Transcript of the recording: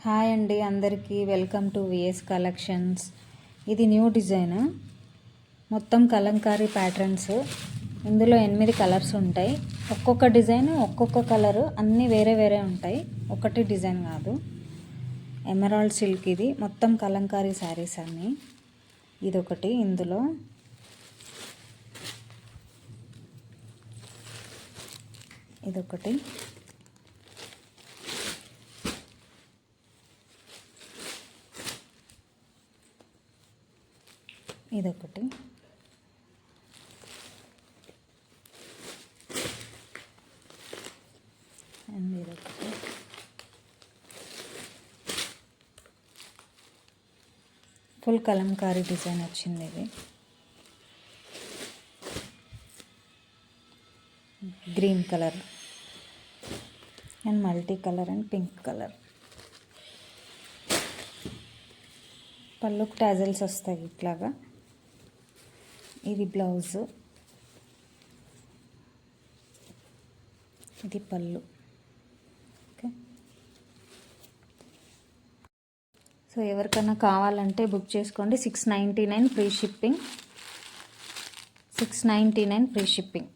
Hi అండి, అందరికీ welcome to VS collections. ఇది న్యూ డిజైన్, మొత్తం కలంకారీ ప్యాటర్న్స్. ఇందులో 8 కలర్స్ ఉంటాయి. ఒక్కొక్క డిజైన్ ఒక్కొక్క కలరు, అన్నీ వేరే వేరే ఉంటాయి, ఒకటి డిజైన్ కాదు. ఎమరాల్డ్ సిల్క్ ఇది, మొత్తం కలంకారీ శారీస్ అన్నీ. ఇదొకటి, ఇందులో ఇదొకటి, ఇదొకటి, అండ్ ఇదొకటి. ఫుల్ కలంకారీ డిజైన్ వచ్చింది. ఇది green colour and multi colour and pink colour. పళ్ళుకి టాజల్స్ వస్తాయి ఇట్లాగా. ఇది బ్లౌజ్, ఇది పళ్ళు. ఓకే, సో ఎవరికైనా కావాలంటే బుక్ చేసుకోండి. 699 ఫ్రీ షిప్పింగ్. 699 free shipping.